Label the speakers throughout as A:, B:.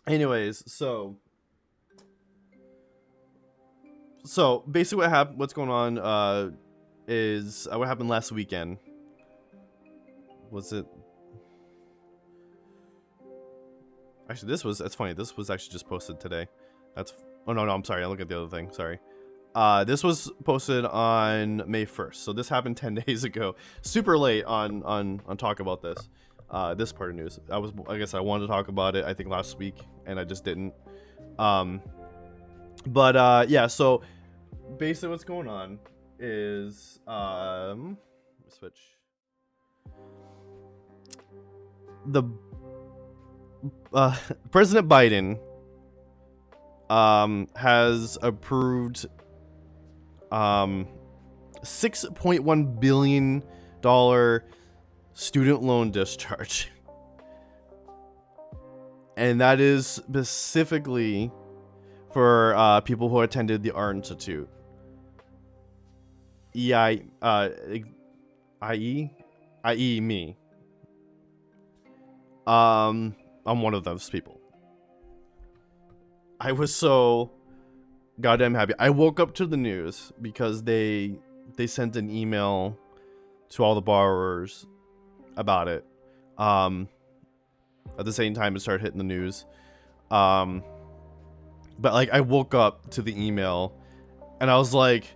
A: Anyways, so basically what happened, what's going on, is what happened last weekend. Was it? Actually, that's funny. This was actually just posted today. That's oh no, I'm sorry. I look at the other thing. Sorry. This was posted on May 1st, so this happened 10 days ago. Super late on talk about this. This part of news. I guess I wanted to talk about it. I think last week, and I just didn't. Um, but yeah. So basically, what's going on is switch the uh, President Biden has approved $6.1 billion student loan discharge, and that is specifically for people who attended the Art Institute. IE me. I'm one of those people. I was so goddamn happy. I woke up to the news because they sent an email to all the borrowers about it. At the same time it started hitting the news. But like I woke up to the email and I was like,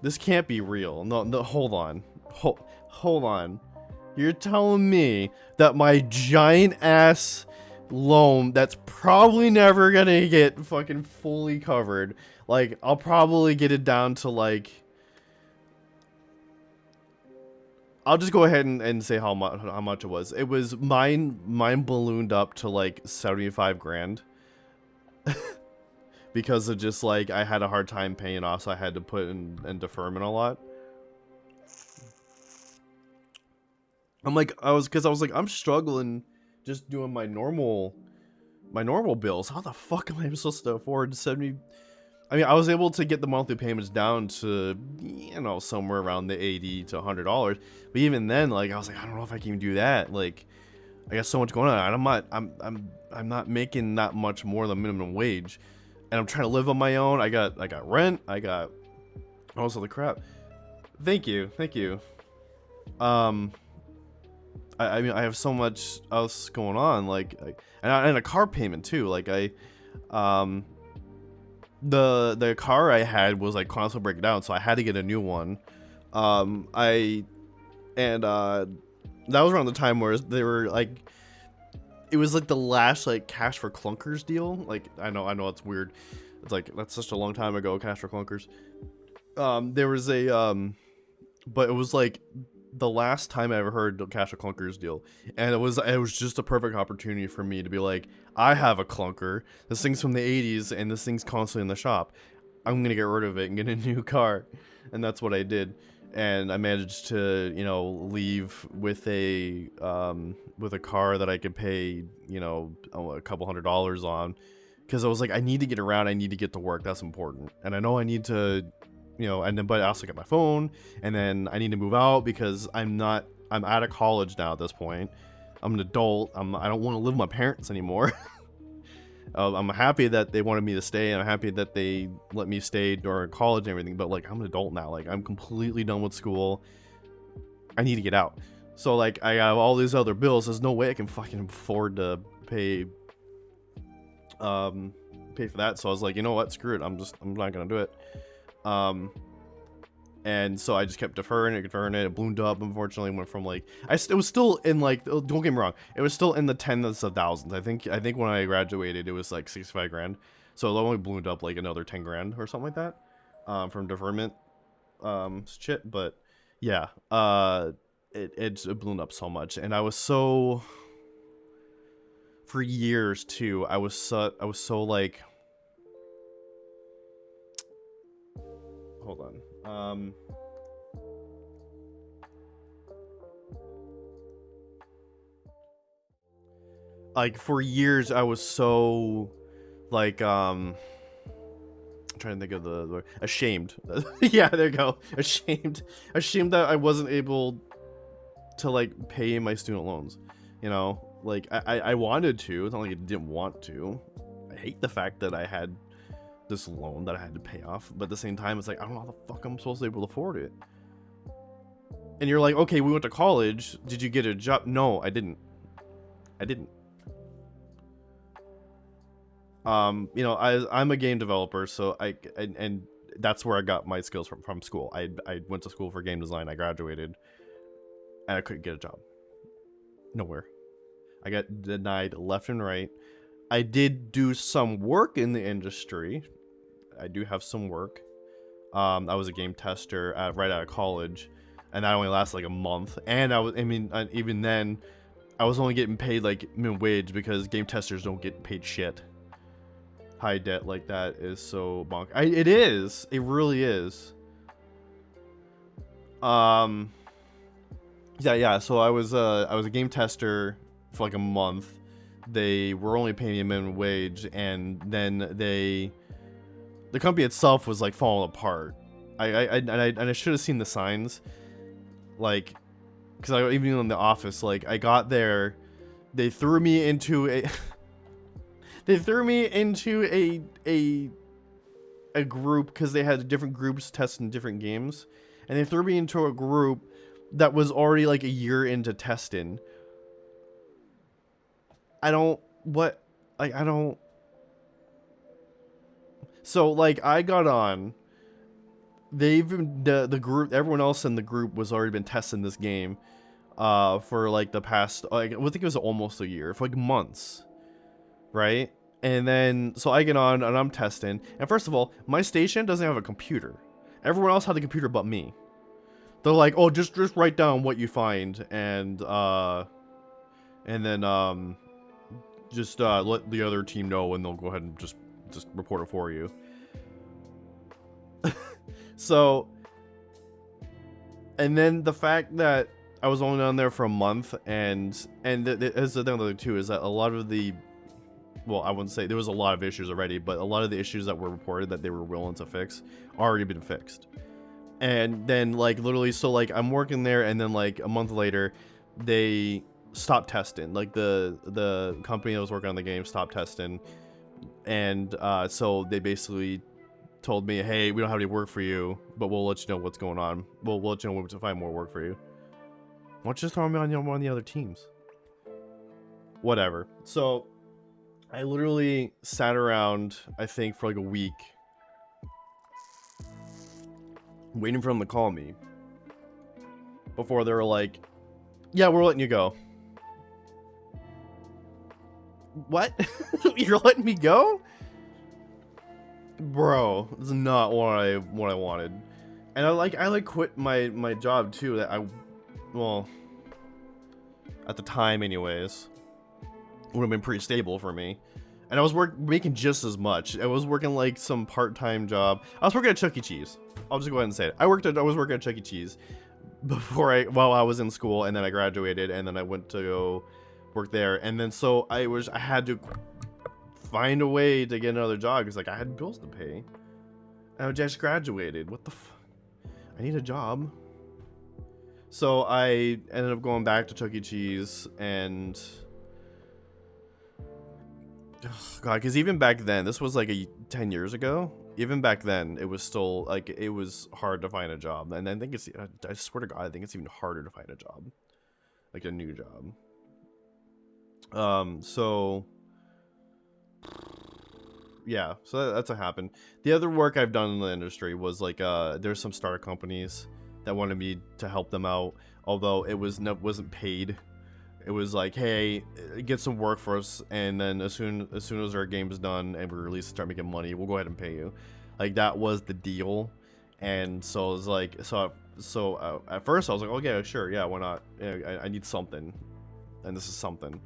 A: this can't be real. No, hold on. Hold on. You're telling me that my giant ass loan that's probably never gonna get fucking fully covered, like I'll probably get it down to like, I'll just go ahead and say how much it was. It was mine ballooned up to like 75 grand because of just like I had a hard time paying off, so I had to put in deferment a lot. I was like, I'm struggling just doing my normal bills. How the fuck am I supposed to afford 70? I mean, I was able to get the monthly payments down to, somewhere around the $80 to $100. But even then, like, I was like, I don't know if I can even do that. Like, I got so much going on. I'm not making that much more than minimum wage, and I'm trying to live on my own. I got rent. I got all this other crap. Thank you. I mean, I have so much else going on, and a car payment too. Like the car I had was like constantly breaking down, so I had to get a new one. That was around the time where they were like, it was like the last like Cash for Clunkers deal. Like I know it's weird. It's like that's such a long time ago, Cash for Clunkers. There was but it was like the last time I ever heard the Cash for Clunkers deal, and it was just a perfect opportunity for me to be like, I have a clunker. This thing's from the 80s, and this thing's constantly in the shop. I'm gonna get rid of it and get a new car, and that's what I did. And I managed to, leave with a car that I could pay, a couple $100s on, because I was like, I need to get around, I need to get to work. That's important, and I know I need to. But I also got my phone, and then I need to move out because I'm out of college now at this point. I'm an adult. I don't want to live with my parents anymore. I'm happy that they wanted me to stay, and I'm happy that they let me stay during college and everything, but like I'm an adult now. Like I'm completely done with school. I need to get out. So like I have all these other bills. There's no way I can fucking afford to pay for that. So I was like, you know what, screw it. I'm not gonna do it. And so I just kept deferring it. It ballooned up. Unfortunately, went from like it was still in like, don't get me wrong, it was still in the tens of thousands. I think when I graduated, it was like 65 grand. So it only ballooned up like another 10 grand or something like that, from deferment, shit. But yeah, it ballooned up so much, and I was so, for years too. I was so like. Hold on. Like for years I was so like I'm trying to think of the word. Ashamed. Yeah, there you go. Ashamed that I wasn't able to like pay my student loans, like I wanted to. It's not like I didn't want to. I hate the fact that I had this loan that I had to pay off, but at the same time, it's like I don't know how the fuck I'm supposed to be able to afford it. And you're like, okay, we went to college. Did you get a job? No, I didn't. I didn't. You know, I'm a game developer, so and that's where I got my skills from school. I went to school for game design. I graduated, and I couldn't get a job. Nowhere. I got denied left and right. I did do some work in the industry. I do have some work. I was a game tester right out of college, and that only lasted like a month. And even then, I was only getting paid like minimum wage because game testers don't get paid shit. High debt like that is so bonk. It is. It really is. Yeah. So I was a game tester for like a month. They were only paying me a minimum wage, and then the company itself was like falling apart. I should have seen the signs, like, because I even in the office, like I got there, they threw me into a a group because they had different groups testing different games, and they threw me into a group that was already like a year into testing. So like I got on, the group, everyone else in the group was already been testing this game for like the past, like I think it was almost a year, for like months, right? And then so I get on and I'm testing, and first of all, my station doesn't have a computer. Everyone else had the computer but me. They're like, oh, just write down what you find, and then just let the other team know, and they'll go ahead and just report it for you. So, and then the fact that I was only on there for a month, and as the thing too is that a lot of the, well, I wouldn't say there was a lot of issues already, but a lot of the issues that were reported that they were willing to fix already been fixed. And then like literally, so like I'm working there, and then like a month later, they stopped testing. Like the company that was working on the game stopped testing, and so they basically told me, hey, we don't have any work for you, but we'll let you know what's going on. We'll let you know when to find more work for you. Why don't you just throw me on one of the other teams? Whatever. So I literally sat around, I think, for like a week, waiting for them to call me before they were like, yeah, we're letting you go. What? You're letting me go? Bro, this is not what I wanted. And I quit my job too, that well, at the time anyways, would have been pretty stable for me. And I was making just as much. I was working like some part-time job. I was working at Chuck E. Cheese. I'll just go ahead and say it. I was working at Chuck E. Cheese while I was in school, and then I graduated, and then I went to go work there. And then so I had to find a way to get another job because like I had bills to pay. I just graduated. What the I need a job. So I ended up going back to Chuck E. Cheese, and God, because even back then, this was like 10 years ago. Even back then, it was still like it was hard to find a job, and I think I swear to God, I think it's even harder to find a job, like a new job. So yeah, so that's what happened. The other work I've done in the industry was like there's some startup companies that wanted me to help them out, although it wasn't paid. It was like, hey, get some work for us, and then as soon as our game's done and we release, start making money, we'll go ahead and pay you. Like that was the deal. And so it was like, so at first I was like, okay, sure, yeah, why not? I need something, and this is something,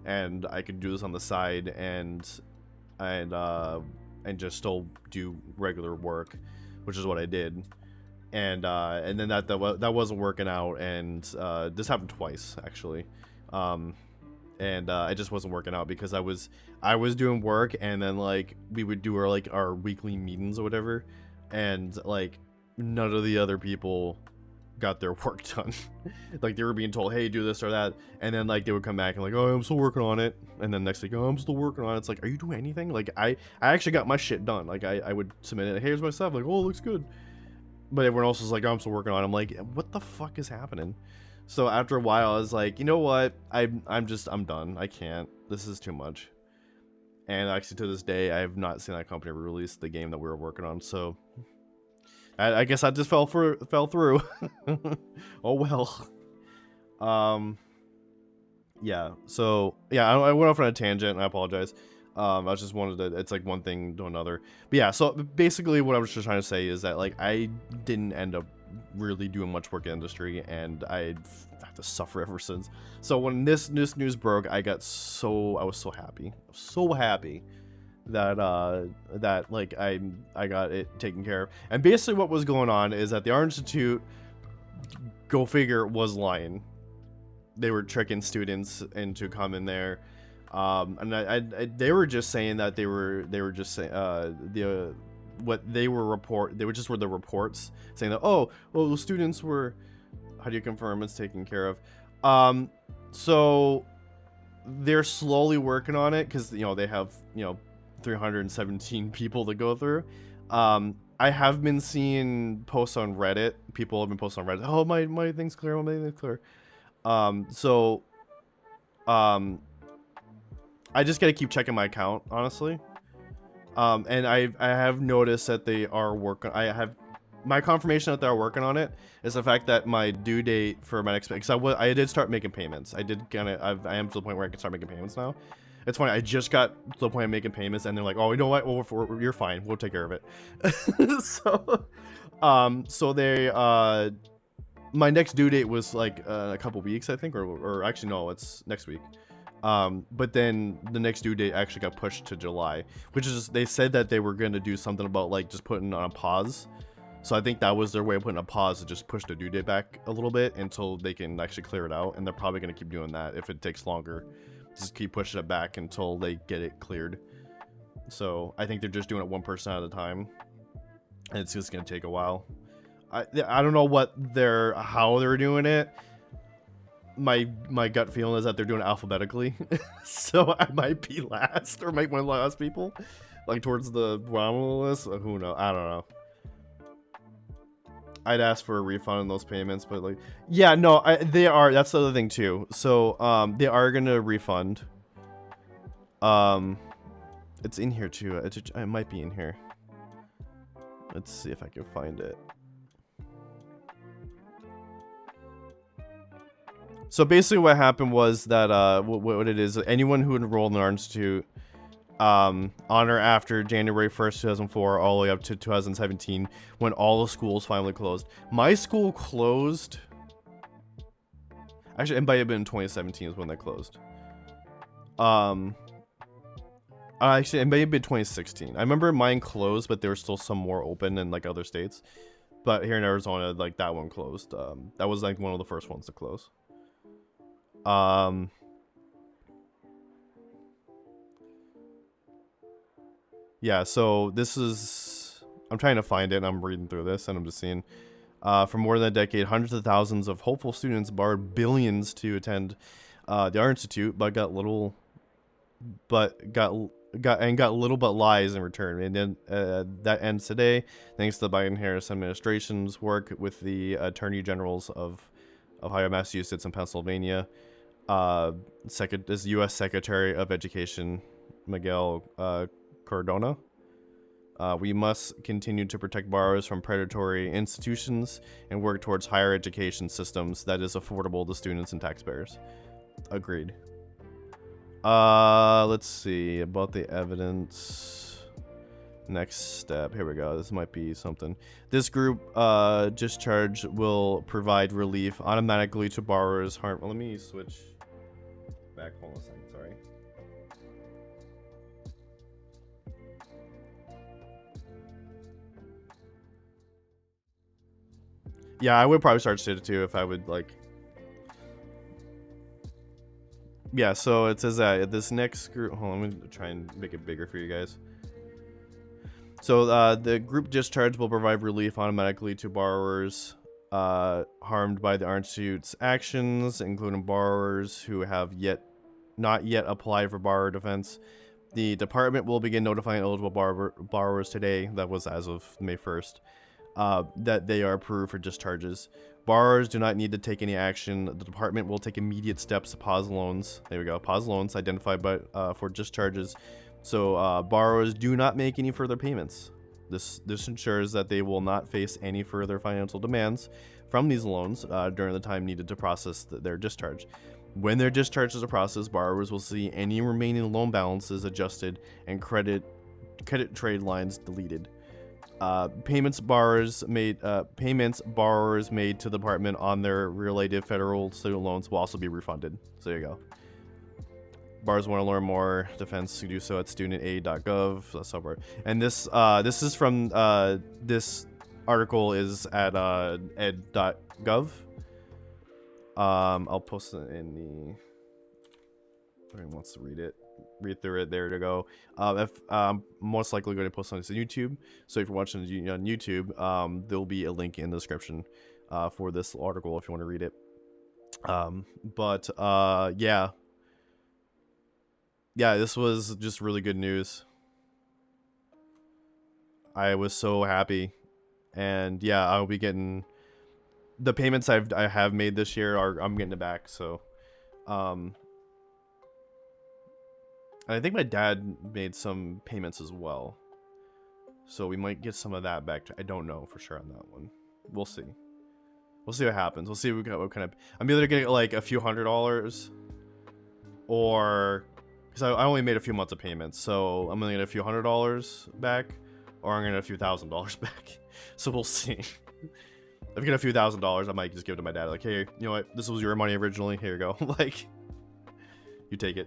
A: and I could do this on the side and just still do regular work, which is what I did. And then that wasn't working out, and this happened twice actually. It just wasn't working out because I was doing work, and then like we would do our weekly meetings or whatever, and like none of the other people got their work done. Like they were being told, hey, do this or that, and then like they would come back and like, oh, I'm still working on it, and then next week, oh, I'm still working on it. It's like, are you doing anything? Like I actually got my shit done. Like I would submit it, hey, here's my stuff, like, oh, it looks good, but everyone else was like, oh, I'm still working on it. I'm like, what the fuck is happening? So after a while I was like, you know what, I'm done. I can't, this is too much. And actually to this day I have not seen that company release the game that we were working on, so I guess I just fell through. Oh well. Yeah. So yeah, I went off on a tangent, and I apologize. I just wanted to. It's like one thing to another. But yeah. So basically, what I was just trying to say is that like I didn't end up really doing much work in the industry, and I had to suffer ever since. So when this news broke, I was so happy that like I got it taken care of. And basically what was going on is that the Art Institute, go figure, was lying. They were tricking students into coming there, and they were just saying that they were just saying what they were the reports saying that, oh well, the students were, how do you confirm it's taken care of? So they're slowly working on it, because they have 317 people to go through. I have been seeing posts on Reddit. People have been posting on Reddit, oh, my thing's clear, my thing's clear. I just gotta keep checking my account, honestly. And I have noticed that they are working. I have my confirmation that they're working on it is the fact that my due date for my next, because I did start making payments. I am to the point where I can start making payments now. It's funny, I just got to the point of making payments, and they're like, oh, you know what? Well, you're fine. We'll take care of it. So they, my next due date was like a couple weeks, I think, or actually, no, it's next week. But then the next due date actually got pushed to July, which is, they said that they were going to do something about like just putting on a pause. So I think that was their way of putting a pause, to just push the due date back a little bit until they can actually clear it out. And they're probably going to keep doing that if it takes longer. Just keep pushing it back until they get it cleared. So I think they're just doing it 1% at a time, and it's just gonna take a while. I don't know how they're doing it. My gut feeling is that they're doing it alphabetically. So I might be last, or might one of the last people, like towards the bottom of the list. Who knows? I don't know. I'd ask for a refund on those payments, but like, yeah, no, they are. That's the other thing too. So, they are gonna refund. It's in here too. It might be in here. Let's see if I can find it. So basically, what happened was that what it is, anyone who enrolled in our institute, on or after January 1st, 2004, all the way up to 2017, when all the schools finally closed. My school closed. Actually, it might have been 2017 is when they closed. Actually, it may have been 2016. I remember mine closed, but there were still some more open in like other states. But here in Arizona, like that one closed. That was like one of the first ones to close. Yeah, so this is, I'm trying to find it, and I'm reading through this, and I'm just seeing, for more than a decade, hundreds of thousands of hopeful students borrowed billions to attend the Art Institute, but got little but lies in return. And then that ends today, thanks to the Biden-Harris administration's work with the Attorney Generals of Ohio, Massachusetts, and Pennsylvania. This U.S. Secretary of Education, Miguel Cardona. We must continue to protect borrowers from predatory institutions and work towards higher education systems that is affordable to students and taxpayers. Agreed. Let's see about the evidence. Next step. Here we go. This might be something. This group discharge will provide relief automatically to borrowers harm. Let me switch back. Hold on a second. Sorry. Yeah, I would probably start shit too if I would like. Yeah, so it says that this next group. Hold on, let me try and make it bigger for you guys. So the group discharge will provide relief automatically to borrowers harmed by the institute's actions, including borrowers who have not yet applied for borrower defense. The department will begin notifying eligible borrowers today, that was as of May 1st, that they are approved for discharges. Borrowers do not need to take any action. The department will take immediate steps to pause loans. There we go, pause loans identified for discharges. So borrowers do not make any further payments. This ensures that they will not face any further financial demands from these loans during the time needed to process their discharge. When their discharges are processed, borrowers will see any remaining loan balances adjusted and credit trade lines deleted. Payments borrowers made to the department on their related federal student loans will also be refunded. So there you go. Borrowers want to learn more defense, do so at studentaid.gov. And this is from this article is at ed.gov. I'll post it in the. Everyone wants to read through it. There to go. If most likely going to post on this on YouTube. So if you're watching on YouTube, there'll be a link in the description for this article if you want to read it. Yeah, this was just really good news. I was so happy, and yeah, I'll be getting the payments I have made this year. I'm getting it back. So, I think my dad made some payments as well, so we might get some of that back. I don't know for sure on that one. We'll see. We'll see what happens. We'll see what kind of. I'm either gonna get like a few $100s, or because I only made a few months of payments, so I'm gonna get a few $100s back, or I'm gonna get a few $1,000s back. So we'll see. If I get a few $1,000s, I might just give it to my dad. Like, hey, you know what? This was your money originally. Here you go. Like, you take it.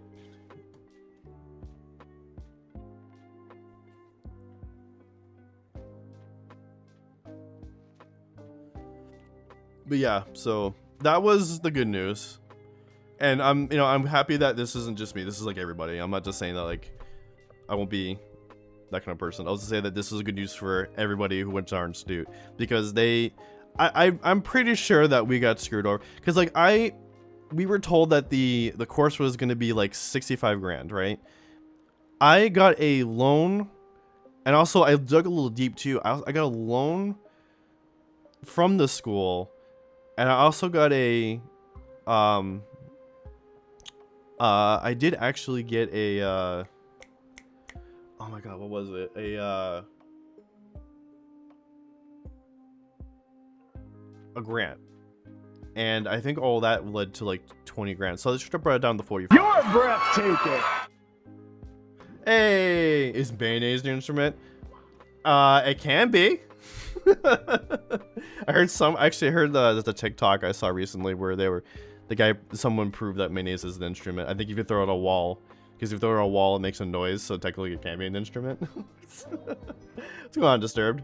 A: But yeah, so that was the good news. And I'm happy that this isn't just me. This is like everybody. I'm not just saying that like I won't be that kind of person. I'll just say that this is good news for everybody who went to our institute, because I'm pretty sure that we got screwed over, because like we were told that the course was going to be like 65 grand, right? I got a loan, and also I dug a little deep too. I got a loan from the school, and I also got a I did actually get a oh my god, what was it? A grant. And I think all that led to like 20 grand. So let's just brought it down to 45.
B: You're breathtaking.
A: Hey, is mayonnaise the instrument? It can be. I heard the TikTok I saw recently where someone proved that mayonnaise is an instrument. I think if you throw it at a wall, because if you throw it at a wall, it makes a noise, so technically it can be an instrument. What's going on, Disturbed?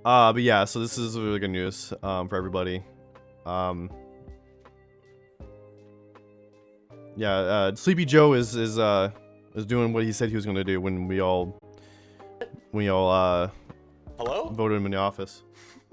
A: But yeah, so this is really good news for everybody. Yeah, Sleepy Joe is doing what he said he was going to do when we all
C: Hello?
A: voted him in the office.